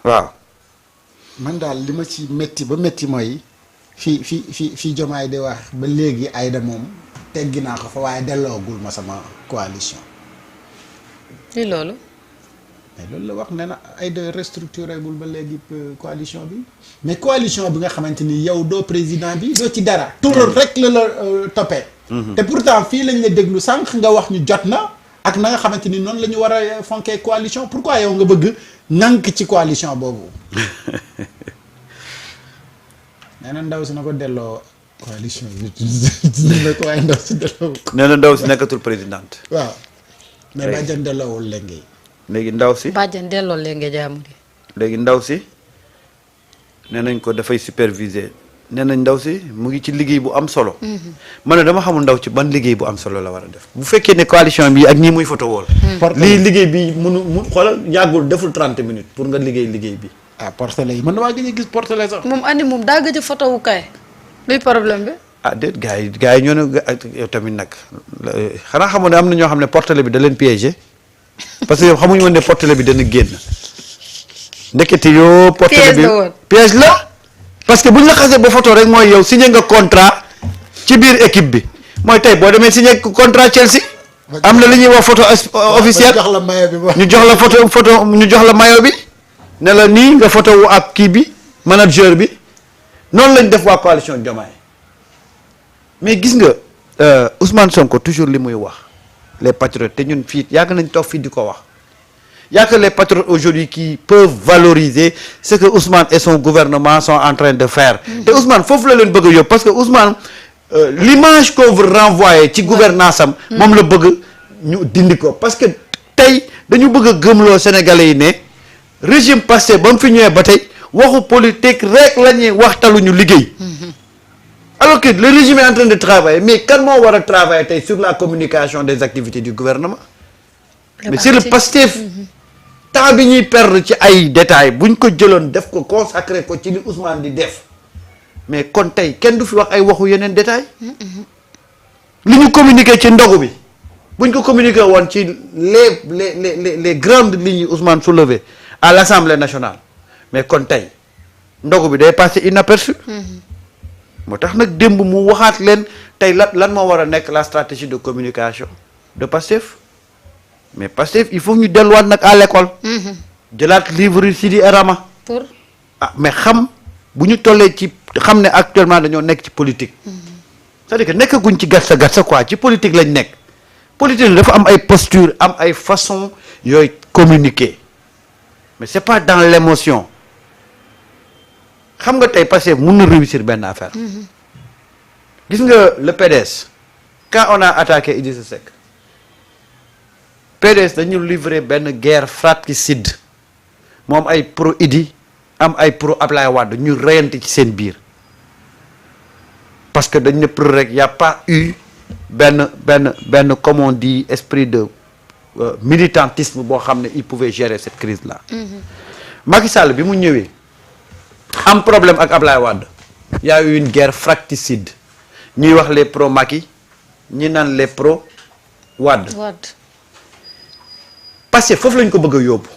waaw. man daal li ma ci métti ba métti mooy fi Diomaye di wax ba léegi Aïda moom teggi naa ko fa waaye delloogul ma sama coalition. li loolu. mais loolu la wax nee na Aïda restructuré gul ba léegi coalition bi mais coalition bi nga xamante ni yow doo président bi doo ci dara. tur rek la toppee. te pourtant fii lañ la déglu sànq nga wax ñu jot na ak na nga xamante ni noonu la ñu war a fonkee coalition pourquoi yow nga bëgg nànk ci coalition boobu. nee na ndaw si na ko delloo coalition bi dina ko waaye ndaw si delloo ko. nee na ndaw si nekkatul présidente. waaw mais bàjjan delloowul léegi. léegi ndaw si. bàjjan delloo léegi jaamu di. léegi ndaw si nee nañ ko dafay superviser nee nañ ndaw si mu ngi ci liggéey bu am solo. man ne dama xamul ndaw ci ban liggéey bu am solo la war a def. bu fekkee ne coalition bi ak ñii muy photo wool. lii liggéey bi mu xoolal yàggul deful 30 minutes pour nga liggéey bi. ah portele yi man damaa gëj a gis portele sax. moom andi moom daa gëj a photo wu kay. luy problème bi. ah déet gars yi ñoo ne yow tamit nag xanaa xamoon ne am na ñoo xam ne portele bi da leen piégé parce que yow xamuñu woon ne portele bi dana génn ndekete yoo. portele bi piège la. parce que buñ la xasee ba photo rek mooy yow signé nga contrat ci biir équipe bi mooy tey boo demee signé contrat Chelsea. am na li ñuy wax photo officielle ñu jox la photo ñu jox la maillot bi. ne la nii nga photo wu ak kii bi manager bi noonu lañ def waa coalition Diomaye mais gis nga Ousmane Sonko toujours li muy wax les patriotes te ñun fii yàgg nañ toog fii di ko wax y a que les patriotes aujourd'hui qui peuvent valoriser ce que Ousmane et son gouvernement sont en train de faire te Ousmane foofu la leen bëgg a yóbbu parce que Ousmane l'image qu'on veut renvoyer ci gouvernance am moom la bëgg ñu dindi ko parce que tey dañu bëgg a gëmloo Sénégalais yi ne régime passé ba mu fi ñëwee ba tey waxu politique rek la ñuy waxtaluñu liggéey alors que le régime est en train de travailler mais kan moo war a travailler tey sur la communication des activités du gouvernement mais c'est le Pastef temps bi ñuy perdre ci ay détails buñ ko jëloon def ko consacré ko ci li Ousmane di def mais kon tey kenn du fi wax ay waxu yeneen détails li ñu communiqué ci ndogu bi buñ ko communiqué woon ci les grandes lignes yi Ousmane soulevé à l'Assemblée nationale mais kon tey ndogu bi day passé inaperçu moo tax nag démb mu waxaat leen tey lan moo war a nekk la stratégie de communication de Pastef mais Pastef il faut ñu delluwaat nag à l'école jëlaat livre Sidi Erama pour mais xam bu ñu tollee ci xam ne actuellement dañoo nekk ci politique c'est-à-dire que nekkaguñ ci gatsa gatsa quoi ci politique lañ nekk politique dafa am ay posture am ay façon yooyu communiquer mais c'est pas dans l'émotion xam nga tey Pastef mun na réussir benn affaire gis nga le PDS quand on a attaqué Idrissa Seck PDS dañu livrer benn guerre fratricide moom ay pro Idi am ay pro Ablaye Wade ñu reyante ci seen biir parce que dañ ne pro rek y a pas eu benn comme on dit esprit de militantisme boo xam ne il pouvait gérer cette crise là Macky Sall bi mu ñëwee am problème ak Ablaye Wade y a eu une guerre fratricide ñuy wax les pro Macky ñi naan les pro Wade Pastef foofu lañ ko bëgg a yóbbu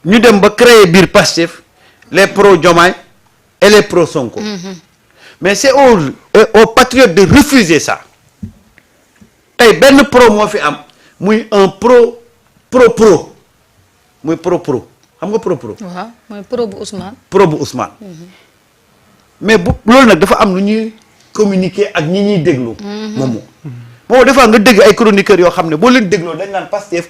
ñu dem ba créer biir Pastef les pro Diomaye et les pro Sonko mais c'est aux patriotes de refuser ça tey benn pro moo fi am muy un pro muy pro xam nga pro waaw mooy pro bu Ousmane pro bu Ousmane mais bu loolu nag dafa am lu ñuy communiquer ak ñi ñuy déglu moom des fois nga dégg ay chroniqueurs yoo xam ne boo leen dégloo dañ naan Pastef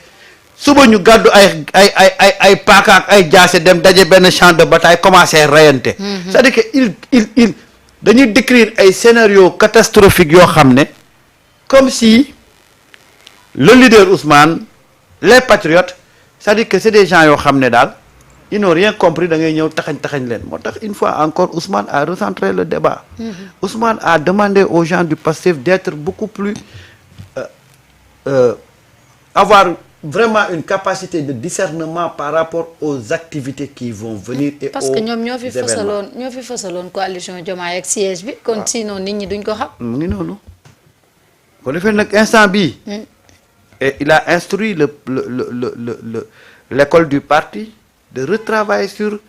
suba ñu gàddu ay paaka ak ay jaase dem daje benn champ de bataille commencé reyante c'est-à-dire que il dañuy décrire ay scénario catastrophique yoo xam ne comme si le leader Ousmane les patriotes c'est-à-dire que c'est des gens yoo xam ne daal ils n'ont rien compris da ngay ñëw taxañ leen moo tax une fois encore Ousmane a recentré le débat Ousmane a demandé aux gens du Pastef d'être beaucoup plus avoir vraiment une capacité de discernement par rapport aux activités qui vont venir et parce que ñoom ñoo fi fasaloon coalition Diomaye ak siège bi kon sinon nit ñi duñ ko xam mu ngi noonu ko defee nag instant bii et il a instruit l'école du parti de retravailler sur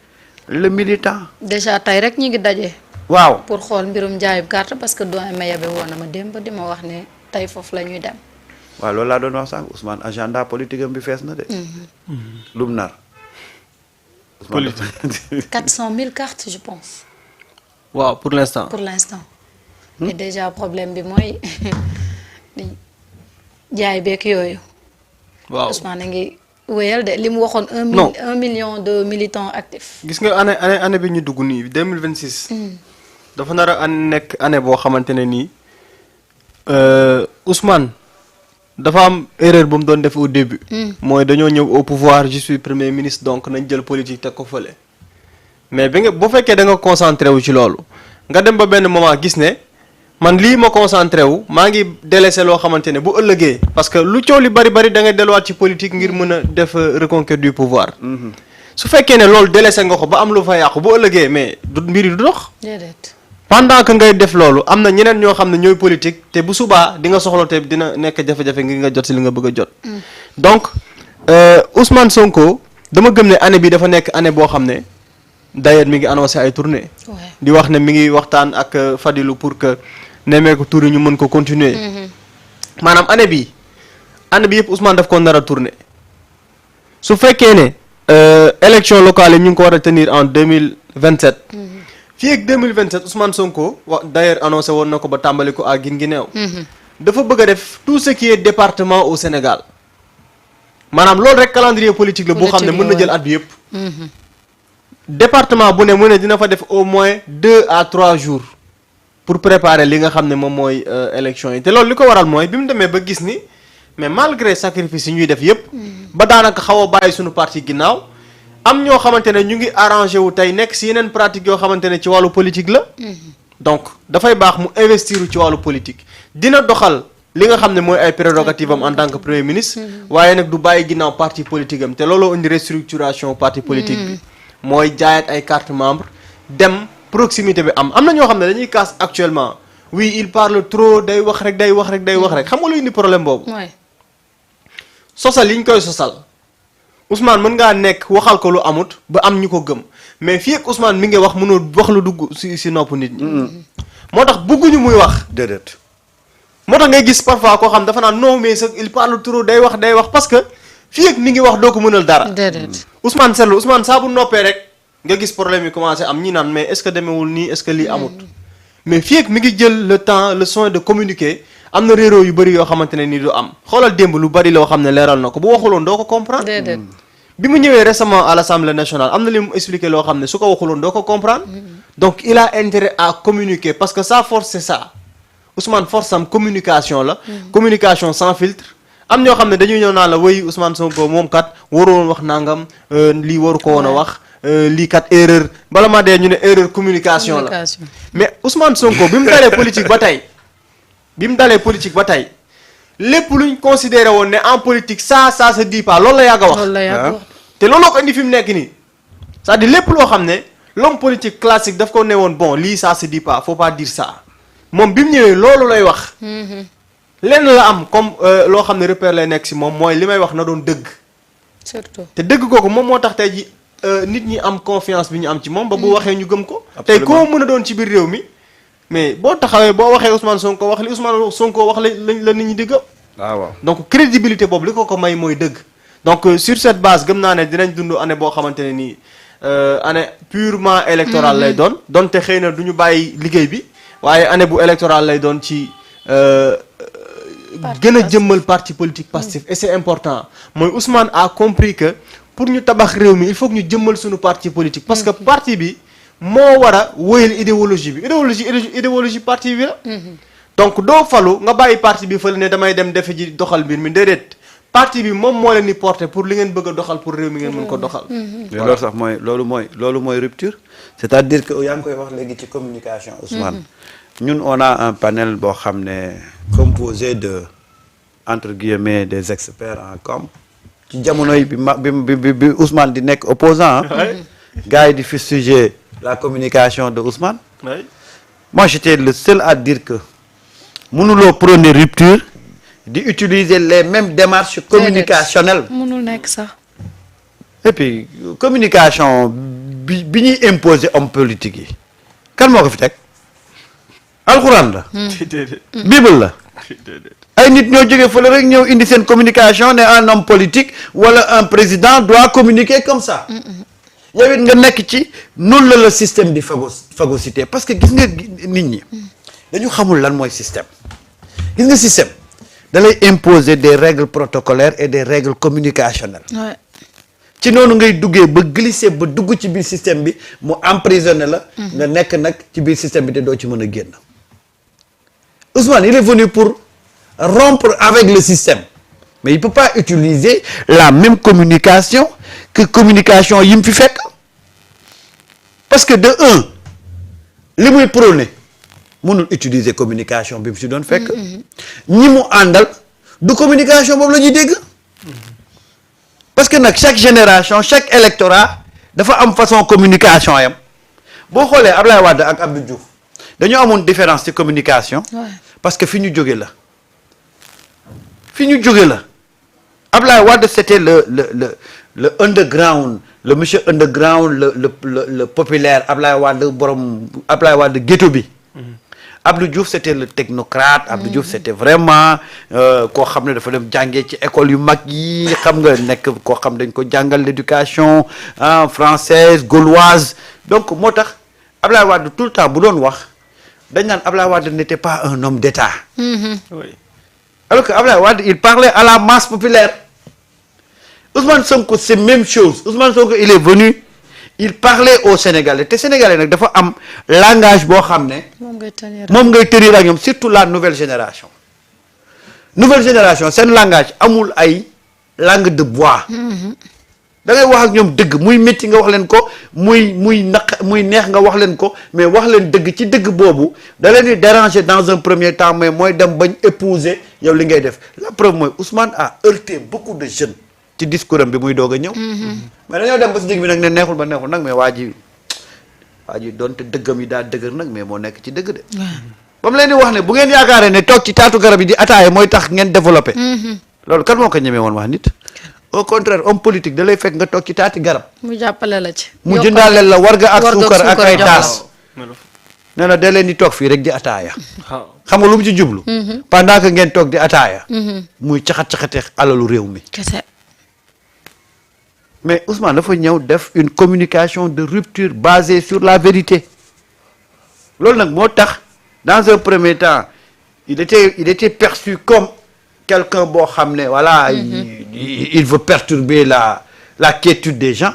le militant. déjà tey rek ñi ngi daje. waaw pour xool mbirum jaayub carte parce que doyen Mayabe woon na ma démb di ma wax ne tey foofu la ñuy dem. waaw loolu laa doon wax sànq Ousmane agenda politique am bi fees na de. lum nar. politique 400 000 cartes je pense. waaw pour l'instant. pour l'instant. et déjà problème bi mooy jaay beeg yooyu. waaw Ousmane a ngi wéyal de li mu waxoon. Non. 1 million de militants actifs. gis nga année bi ñu dugg nii 2026. dafa nar a nekk année boo xamante ne nii Ousmane dafa am erreur bu mu doon def au début. mooy dañoo ñëw au pouvoir je suis premier ministre donc nañ jël politique teg ko fële. mais bi nga bu fekkee da nga concentré wu ci loolu nga dem ba benn moment gis ne man lii ma concentré wu maa ngi délaissé loo xamante ne bu ëllëgee parce que lu coow li bari bari da ngay delluwaat ci politique ngir mën a def reconquête du pouvoir. su fekkee ne loolu délaissé nga ko ba am lu fa yàqu bu ëllëgee mais du mbir yi du dox. déedéet. pendant que ngay def loolu am na ñeneen ñoo xam ne ñooy politique te bu subaa di nga soxla te dina nekk jafe-jafe ngir nga jot si li nga bëgg a jot. donc Ousmane Sonko dama gëm ne année bi dafa nekk année boo xam ne d'ailleurs mi ngi annoncé ay tournée. Ouais. di wax ne mi ngi waxtaan ak Fadilou pour que nemmeeku tour yi ñu mën ko continuer. maanaam année bi yëpp Ousmane daf ko nar a tourner su fekkee ne élection locale yi ñu ngi ko war a tenir en 2027. fii ak 2027 Ousmane Sonko d'ailleurs annoncé woon na ko ba tàmbali ko à Guinguinéo. dafa bëgg a def tout ce qui est département au Sénégal maanaam loolu rek calendrier politique la boo xam ne mën na jël at bi yëpp. département bu ne mu ne dina fa def au moins 2 à 3 jours pour préparer li nga xam ne moom mooy élection yi te loolu li ko waral mooy bi mu demee ba gis ni mais malgré sacrifice yi ñuy def yëpp. ba daanaka xaw a bàyyi suñu parti ginnaaw. am ñoo xamante ne ñu ngi arrangé wu tey nekk si yeneen pratique yoo xamante ne ci wàllu politique la. donc dafay baax mu investir ci wàllu politique. dina doxal li nga xam ne mooy ay prérogatives am en tant que premier ministre. waaye nag du bàyyi ginnaaw parti politique am te looloo indi restructuration parti politique bi. mooy jaayat ay carte membre dem proximité bi am na ñoo xam ne dañuy kaas actuellement oui il parle trop day wax rek day wax rek day wax rek xam nga lu indi problème boobu. sosal yi ñu koy sosal. Ousmane mën ngaa nekk waxal ko lu amut ba am ñu ko gëm mais fii ak Ousmane mi ngi wax mënoo wax lu dugg si nopp nit ñi. moo tax bëgguñu muy wax. déedéet. moo tax ngay gis parfois koo xam dafa naan non mais sax il parle trop day wax parce que fii ak mi ngi wax doo ko mënal dara. déedéet. Ousmane seetlu Ousmane saa bu noppee rek nga gis problème yi commencé am ñi naan mais est-ce que demeewul nii est-ce que lii amut. mais fii ak mi ngi jël le temps le soin de communiquer. am na réeróo yu bëri yoo xamante ne nii du am xoolal démb lu bëri loo xam ne leeral na ko bu waxuloon doo ko comprendre. déedéet. bi mu ñëwee récemment à l'Assemblée nationale am na li mu expliqué loo xam ne su ko waxuloon doo ko comprendre. donc il a intérêt à communiquer parce que sa force c'est ça Ousmane force am communication la. communication sans filtre. am ñoo xam ne dañuy ñëw naan la wéy Ousmane Sonko moom kat waroon wax nangam lii waru ko woon a wax. lii kat erreur bala ma dee ñu ne erreur communication la. mais Ousmane Sonko bi mu dalee politique ba tey. lépp luñ considéré woon ne en politique ça se dit pas loolu la yàgg a wax. loolu la yàgg a wax te looloo ko indi fi mu nekk nii c'est-à-dire lépp loo xam ne l'homme politique classique daf ko ne woon bon lii ça se dit pas faut pas dire ça moom bi mu ñëwee loolu lay wax. lenn la am comme loo xam ne repère lay nekk si moom mooy li may wax na doon dëgg. surtout te dëgg kooku moom moo tax tey ji nit ñi am confiance bi ñu am ci moom ba bu waxee ñu gëm ko. tey koo mën a doon ci biir réew mi. mais boo taxawee boo waxee Ousmane Sonko wax li Ousmane Sonko wax la nit ñi di gëm. waaw donc crédibilité boobu li ko may mooy dëgg. donc sur cette base gëm naa ne dinañ dund année boo xamante ne nii année purement électorale lay doon. donte xëy na du ñu bàyyi liggéey bi waaye année bu électorale lay doon ci gën a jëmmal parti politique Pastef et c'est important mooy Ousmane a compris que pour ñu tabax réew mi il faut que ñu jëmmal suñu parti politique. parce que parti bi. moo war a wóyal idéologie bi idéologie parti bi la. donc doo falu nga bàyyi parti bi fële ne damay dem defe ji doxal mbir mi déedéet parti bi moom moo leen di porter pour li ngeen bëgg a doxal pour réew mi ngeen mën ko doxal. loolu sax loolu mooy rupture. c'est-à-dire que yaa ngi koy wax léegi ci communication Ousmane. ñun on a un panel boo xam ne composé de entre guillemets des experts en com. ci jamono yi bi Ousmane di nekk opposant gars yi di fustiger la communication de Ousmane. Oui. Moi j'étais le seul à dire que mënuloo prôner rupture di utiliser les mêmes démarches communicationnelles. mënul nekk sax. et puis communication bi ñuy imposer homme politique yi kan moo ko fi teg alxuraan la. bible la. ay nit ñoo jógee fële rek ñëw indi seen communication ne un homme politique wala un président doit communiquer comme ça. yow it nga nekk ci noonu la système di phagocyté parce que gis nga nit ñi dañu xamul lan mooy système gis nga système da lay imposer des règles protocolaires et des règles communicationnelles. ci noonu ngay duggee ba glisser ba dugg ci biir système bi mu emprisonné la. nga nekk nag ci biir système bi te doo ci mën a génn. Ousmane il est venu pour rompre avec le système mais il peut pas utiliser la même communication que communication yi mu fi fekk parce que de un li muy prôné mënul utiliser communication bi mu si doon fekk. ñi mu àndal du communication boobu la ñuy dégg. parce que nag chaque génération chaque électorat dafa am façon communication yam boo xoolee Ablaye Wade ak Abdou Diouf dañoo amoon différence ci communication. parce que fi ñu jóge la. fi ñu jóge la Ablaye Wade c'était le underground le monsieur underground le populaire Ablaye Wade borom Ablaye Wade ghetto bi. Abdou Diouf c'était le technocrate. Abdou Diouf c'était vraiment koo xam ne dafa dem jàngee ci école yu mag yi xam nga nekk koo xam dañ ko jàngal l'éducation française gauloise donc moo tax Ablaye Wade tout le temps bu doon wax dañ naan Ablaye Wade n'était pas un homme d'État. Oui. Alors que Ablaye Wade il parlait à la masse populaire. Ousmane Sonko c'est même chose Ousmane Sonko il est venu il parlait aux Sénégalais te Sénégalais nag dafa am langage boo xam ne. moom ngay tenir ak ñoom surtout la nouvelle génération. nouvelle génération seen langage amul ay langue de bois. da ngay wax ak ñoom dëgg muy métti nga wax leen ko muy neex nga wax leen ko mais wax leen dëgg ci dëgg boobu da leen di déranger dans un premier temps mais mooy dem bañ épouser yow li ngay def la preuve mooy Ousmane a heurté beaucoup de jeunes ci discours am bi muy doog a ñëw. mais dañoo dem ba si dëgg bi nag ne neexul ba neexul nag mais waa ji doonte dëggam yi daa dëgër nag mais moo nekk ci dëgg de. ba mu leen di wax ne bu ngeen yaakaaree ne toog ci taatu garab yi di ataaye mooy tax ngeen développé. loolu kan moo ko ñemee woon wax nit. au contraire homme politique da lay fekk nga toog ci taati garab. mu jàppale la ci. mu jëndaaleel la warga ak suukar ak ay taas. nee na da leen di toog fii rek di ataaya. xam nga lu mu ci jublu. pendant que ngeen toog di ataaya. muy caxat-caxatee alalu réew mi. kese. mais Ousmane dafa ñëw def une communication de rupture basée sur la vérité loolu nag moo tax dans un premier temps il était perçu comme quelqu'un boo xam ne voilà il veut perturber la quiétude des gens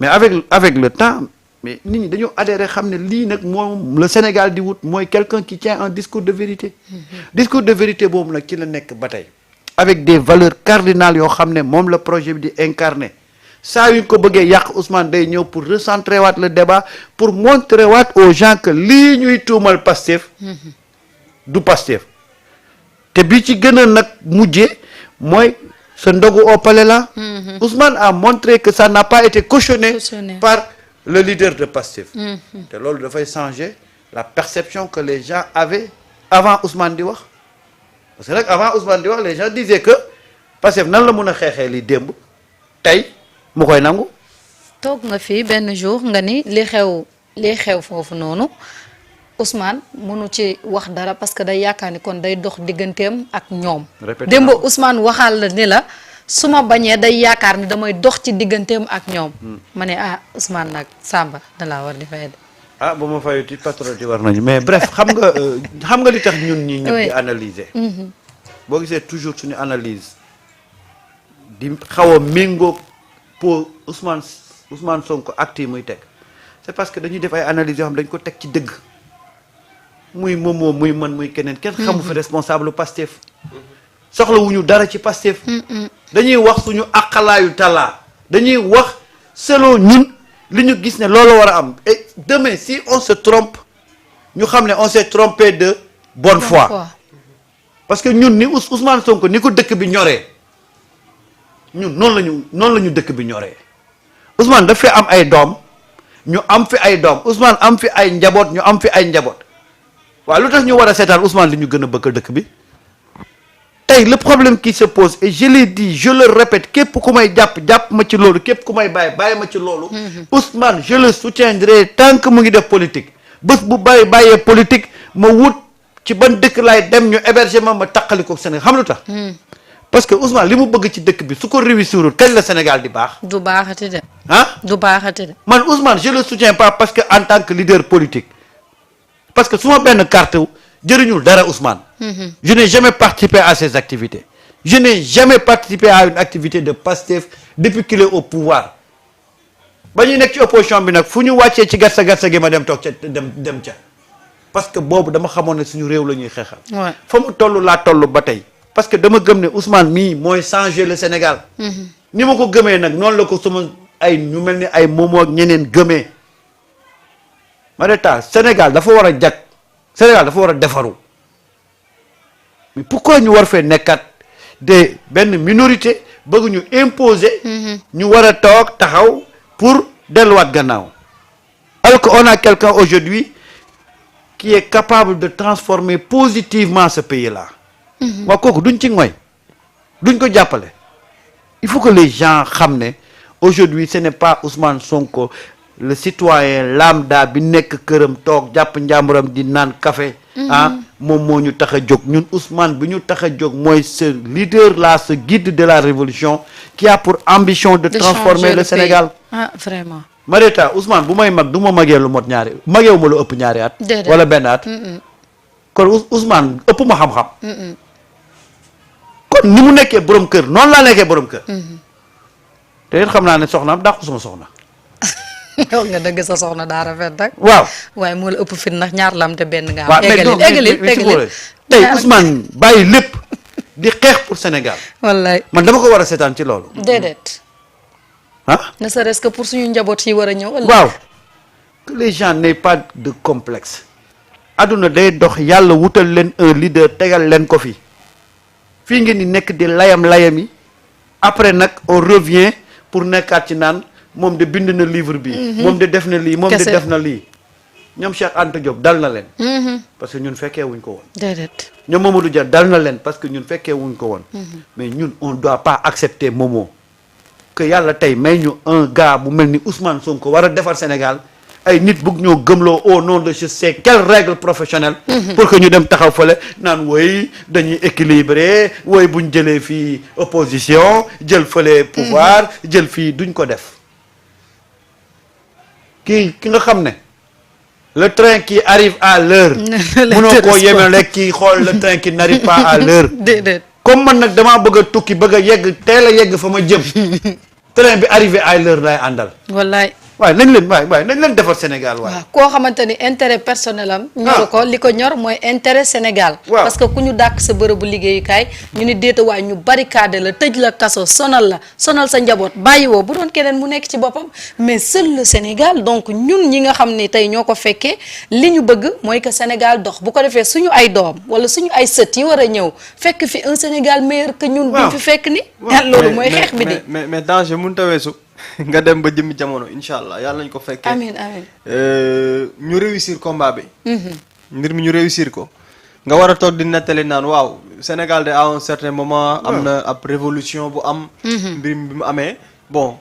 mais avec le temps mais nit ñi dañoo adhéré xam ne lii nag moom le Sénégal di wut mooy quelqu'un qui tient un discours de vérité discours de vérité boobu nag ci la nekk ba tey avec des valeurs cardinales yoo xam ne moom la projet bi di incarner saa yu ko bëggee yàq Ousmane day ñëw pour recentrer waat le débat pour montrer waat aux gens que lii ñuy tuumal Pastef du Pastef te bi ci gën a nag mujjee mooy ce ndogu au palais là Ousmane a montré que ça n'a pas été cautionné par le leader de Pastef te loolu dafay changer la perception que les gens avaient avant Ousmane di wax parce que nag avant Ousmane di wax les gens disaient que Pastef nan la mun a xeexee li démb tey mu koy nangu. toog nga fii benn jour nga ni li xew foofu noonu Ousmane mënu ci wax dara parce que day yaakaar ni kon day dox digganteem ak ñoom. démb Ousmane waxal la ni la su ma bañee day yaakaar ni damay dox ci digganteem ak ñoom. ma ne Ousmane nag Samba da laa war di fay de. bu ma fayuti patriote war nañu mais bref xam nga li tax ñun ñi ñëpp di analyser. boo gisee toujours suñu analyse di xaw a méngóog pour Ousmane Sonko acte yi muy teg c'est parce que dañuy def ay analyses yoo xam dañ ko teg ci dëgg muy moom muy man muy keneen kenn xamu fi responsable Pastef soxlawuñu dara ci Pastef dañuy wax suñu aqalaayu talaa dañuy wax selon ñun li ñu gis ne loolu war a am et demain si on se trompe ñu xam ne on s'est trompé de bonne foi parce que ñun ni Ousmane Sonko ni ko dëkk bi ñoree ñun noonu la ñu dëkk bi ñoree Ousmane daf fi am ay doom ñu am fi ay doom Ousmane am fi ay njaboot ñu am fi ay njaboot waaw lu tax ñu war a seetaan Ousmane li ñu gën a bëgg dëkk bi tey le problème qui se pose et je l'ai dit je le répète képp ku may jàpp ma ci loolu képp ku may bàyyi ma ci loolu. Ousmane je le soutiendrai tant que mu ngi def politique bés bu bàyyee politique ma wut ci ban dëkk laay dem ñu héberger ma taqali ko Sénégal xam lu tax. parce que Ousmane li mu bëgg ci dëkk bi su ko réussirul kañ la Sénégal di baax. du baaxati de. du baaxati de. man Ousmane je le soutiens pas parce que en tant que leader politique parce que su ma benn carte jëriñul dara Ousmane. Je n'ai jamais participé à ces activités. Je n'ai jamais participé à une activité de Pastef depuis qu'il est au pouvoir. ba ñuy nekk ci opposition bi nag fu ñu wàccee ci gatsa gi ma dem toog ca dem ca parce que boobu dama xamoon ne suñu réew la ñuy xeexal. fa mu toll laa toll ba tey. parce que dama gëm ne Ousmane mii mooy changer le Sénégal. ni ma ko gëmee nag noonu la ko suma ay ñu mel ni ay Momo ak ñeneen gëmee. Mareta Sénégal dafa war a jag Sénégal dafa war a defaru. mais pourquoi ñu war fee nekkat de benn minorité bëgg ñu imposer. ñu war a toog taxaw pour delluwaat gannaaw. alors que on a quelqu'un aujourd'hui qui est capable de transformer positivement ce pays-là. waaw kooku duñ ci ngoy duñ ko jàppale. il faut que les gens xam ne aujourd'hui ce n'est pas Ousmane Sonko le citoyen lambda bi nekk këram toog jàpp njàmburam di naan café. moom moo ñu tax a jóg ñun Ousmane bi ñu tax a jóg mooy ce leader là ce guide de la révolution qui a pour ambition de transformer le Sénégal. Vraiment. Mareta Ousmane bu may mag du ma magee lu mot mageewu ma lu ëpp ñaari at. wala benn at. kon Ousmane ëpp ma xam-xam. kon ni mu nekkee borom kër noonu laa nekkee borom kër. te it xam naa ne soxnaam dàqu sama soxna. yow nga dëgg sa soxna daa rafet rek. waaw waaye moo la ëpp fit ndax ñaar lam te benn nga am. waaw eggali tey Ousmane bàyyi lépp di xeex pour Sénégal. wallaay man dama ko war a seetaan ci loolu. déedéet. ne serait-ce que pour suñu njaboot yi war a ñëw. waaw que les gens n'aient pas de complexe. adduna day dox yàlla wutal leen un leader tegal leen ko fi. fii ngeen di nekk di layam yi après nag on revient pour nekkaat ci naan moom de bind na livre bi. moom de def na lii moom de def na lii. ñoom Cheikh Anta Diop dal na leen. parce que ñun fekkee wuñ ko woon. déedéet. ñoom Mamadou Dia dal na leen parce que ñun fekkee wuñ ko woon. mais ñun on doit pas accepter Momo. que yàlla tey may ñu un gars bu mel ni Ousmane Sonko war a defar Sénégal ay nit bëgg ñoo gëmloo au nom de je sais quelle règle professionnelle. pour que ñu dem taxaw fële naan woy dañuy équilibré woy buñ jëlee fii opposition jël fële pouvoir jël fii duñ ko def. ki nga xam ne le train qui arrive à l'heure mënoo koo yemel rek ki xool le train qui n'arrive pas à l'heure déedéet. comme man nag damaa bëgg a tukki bëgg a yegg teel a yegg fa ma jëm train bi arrivé à l'heure lay àndal. wallaay. waaye nañ leen defar Sénégal waaye. waaw koo xamante ni intérêt personnel am. ñoru ko li ko ñor mooy intérêt Sénégal. parce que ku ñu dàq sa bërëbu liggéeyukaay ñu ni déeta waay ñu barricade la tëj la kaso sonal sa njaboot bàyyi woo bu doon keneen mu nekk ci boppam mais seul le Sénégal donc ñun ñi nga xam ni tey ñoo ko fekkee li ñu bëgg mooy que Sénégal dox bu ko defee suñu ay doom wala suñu ay sët yi war a ñëw fekk fi un Sénégal meilleur que ñun. buñ fi fekk ni. loolu mooy xeex bi di. mais danger mënut a weesu. nga dem ba jëmmi jamono incha allah yàlla nañ ko fekkee. amiin ñu réussir combat bi. mbir mi ñu réussir ko. nga war a toog di nettali naan waaw Sénégal de à un certain moment. am na ab révolution bu am. mbir mi bi mu amee bon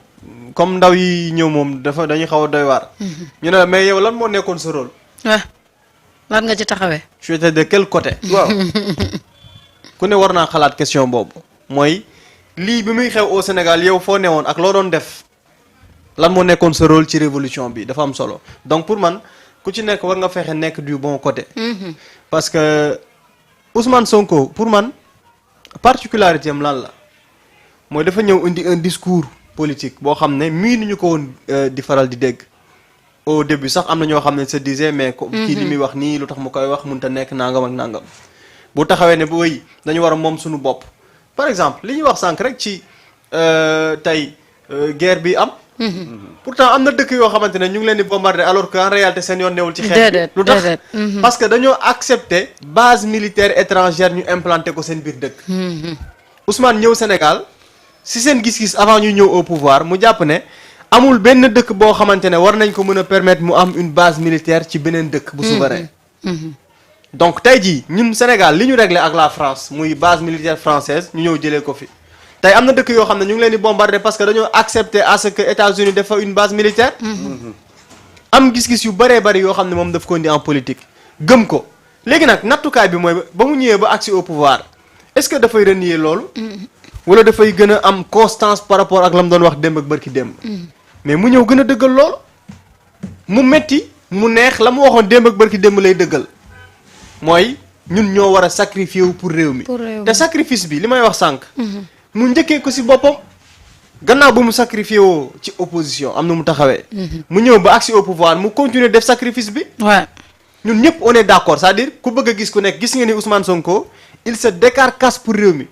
comme ndaw yi ñëw moom dañuy xaw a doy waar. ñu ne la mais yow lan moo nekkoon sa rôle. waaw lan nga ci taxawee. tu étais de quel côté. waaw ku ne war naa xalaat question boobu mooy lii bi muy xew au Sénégal yow foo newoon ak loo doon def. lan moo nekkoon sa rôle ci révolution bi dafa am solo donc pour man ku ci nekk war nga fexe nekk du bon côté. parce que Ousmane Sonko pour man particularité am lan la mooy dafa ñëw indi un discours politique boo xam ne mii ni ñu ko woon di faral di dégg au début sax am na ñoo xam ne se disait mais. kii li muy wax nii lu tax mu koy wax mënut a nekk nangam ak nangam bu taxawee ne bu wéy dañu war a moom suñu bopp par exemple li ñuy wax sànq rek ci tey guerre bi am. pourtant am na dëkk yoo xamante ne ñu ngi leen di bombarder alors que en réalité seen yoon newul ci xeex bi lu tax parce que dañoo accepter base militaire étrangère ñu implanté ko seen biir dëkk Ousmane ñëw Sénégal si seen gis-gis avant ñu ñëw au pouvoir mu jàpp ne amul benn dëkk boo xamante ne war nañ ko mën a permettre mu am une base militaire ci beneen dëkk bu souverain donc tey jii ñun Sénégal li ñu réglé ak la France muy base militaire française ñu ñëw jëlee ko fi tey am na dëkk yoo xam ne ñu ngi leen di bombarder parce que dañoo accepter à ce que États-Unis def fa une base militaire. am gis-gis yu bëree bëri yoo xam ne moom daf ko indi en politique gëm ko léegi nag nattukaay bi mooy ba mu ñëwee ba accès au pouvoir est-ce que dafay renier loolu. wala dafay gën a am constance par rapport ak la mu doon wax démb ak bërki démb. mais mu ñëw gën a dëggal loolu mu metti mu neex la mu waxoon démb ak bërki démb lay dëggal mooy ñun ñoo war a sacrifier wu pour réew mi. te sacrifice bi li may wax sànq. mu njëkkee ko ci boppam gannaaw ba mu sacrifié woo ci opposition am na mu taxawee. mu ñëw ba accès au pouvoir mu continuer def sacrifice bi. waaw ñun ñëpp on est d'accord c'est-à-dire ku bëgg a gis ku nekk gis nga ni Ousmane Sonko il se décarcasse pour réew mi.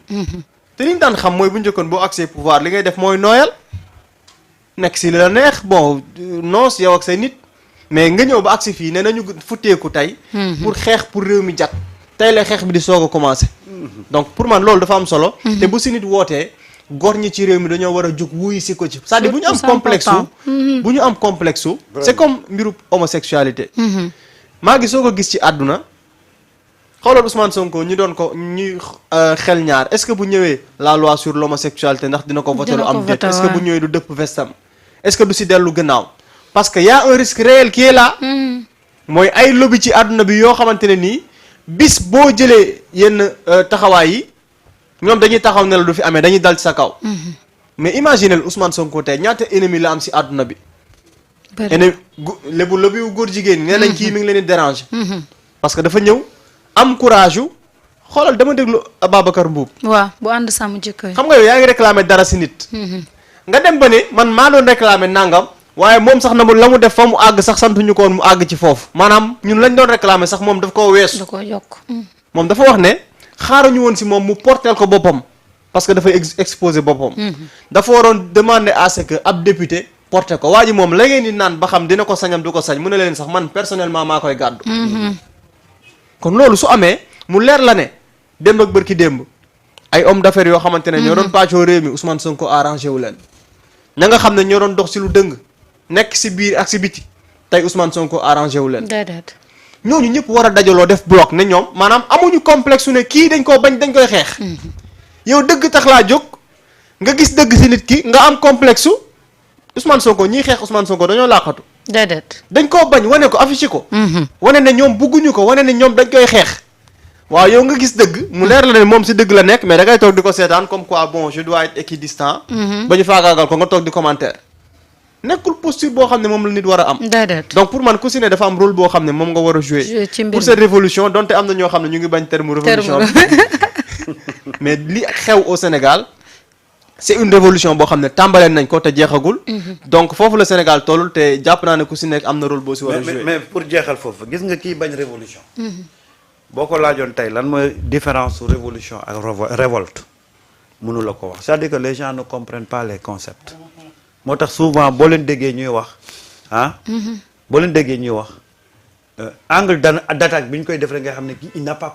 te li ñu daan xam mooy bu njëkkoon boo accès pouvoir li ngay def mooy nooyal nekk ci li la neex bon noos yow ak say nit mais nga ñëw ba accès fii ne nañu futteeku tey. pour xeex pour réew mi jat tey la xeex bi di soog a commencer. donc pour man loolu dafa am solo. te bu si nit wootee góor ñi ci réew mi dañoo war a jóg wuyu si ko ci. c'est-à-dire bu ñu am complexe bu ñu am complexe c'est comme mbiru homosexualité. maa ngi soog a gis ci àdduna xoolal Ousmane Sonko ñu doon ko ñuy xel ñaar est-ce que bu ñëwee la loi sur l'homosexualité ndax dina ko voter lu am déet est-ce que bu ñëwee du dëpp vestam est-ce que du si dellu gannaaw parce que y a un risque réel qui est là. mooy ay lobby ci àdduna bi yoo xamante ne nii. bis boo jëlee yenn taxawaay yi ñoom dañuy taxaw ne la du fi amee dañuy dal ci sa kaw. mais imaginez Ousmane Sonko tey ñaata ennemi la am ci àdduna bi. ennemi lébu lobby wu góor jigéen ñi nee nañ kii mi ngi leen di déranger. parce que dafa ñëw am courage yu xoolal dama déglu Ababacar Mbuub. waaw bu ànd sàmm jikko yi. xam nga yow yaa ngi réclamer dara ci nit. nga dem ba ne man maa doon réclamer nangam. waaye moom sax na mu la mu def fa mu àgg sax santuñu ko woon mu àgg ci foofu maanaam ñun lañ doon réclamer sax moom daf koo weesu. da koo yokk. moom dafa wax ne xaaruñu woon ci moom mu porteel ko boppam parce que dafay exposer boppam. dafa waroon demander à ce que ab député porté ko waa ji moom la ngeen di naan ba xam dina ko sañam du ko sañ mu ne leen sax man personnellement maa koy gàddu. kon loolu su amee mu leer la ne démb ak bërki démb ay homme d'affaires yoo xamante ne ñoo doon pàccoo réew mi Ousmane Sonko arrangé wu leen ña nga xam ne ñoo doon dox ci lu dëng. nekk ci biir ak ci biti tey Ousmane Sonko arrangé wu leen. déedéet ñooñu ñëpp war a dajaloo def bloc ne ñoom maanaam amuñu complexe ne kii dañ koo bañ dañ koy xeex. yow dëgg tax laa jóg nga gis dëgg ci nit ki nga am complexe Ousmane Sonko ñiy xeex Ousmane Sonko dañoo laaxatu. déedéet dañ koo bañ wane ko affiché ko. wane ne ñoom bugguñu ko wane ne ñoom dañ koy xeex. waaw yow nga gis dëgg mu leer la ne moom ci dëgg la nekk mais da ngay toog di ko seetaan comme quoi bon je dois être équidistant. ba ñu faagaagal ko nga toog di commentaire. nekkul posture boo xam ne moom la nit war a am. donc pour man ku si ne dafa am rôle boo xam ne moom nga war a jouer pour cette révolution donte am na ñoo xam ne ñu ngi bañ terme révolution mais li xew au Sénégal c'est une révolution boo xam ne tàmbaleen nañ ko te jeexagul. donc foofu la Sénégal tollul te jàpp naa ne ku si nekk am na rôle boo si war a jouer mais pour jeexal foofu gis nga kii bañ révolution boo ko laajoon tey lan mooy différence su révolution ak révolte mënu la ko wax c'est-à-dire que les gens ne comprennent pas les concepts moo tax souvent boo leen déggee ñuy wax boo leen déggee ñuy wax angle d'attaque bi ñu koy def rek nga xam ne kii il n'a pas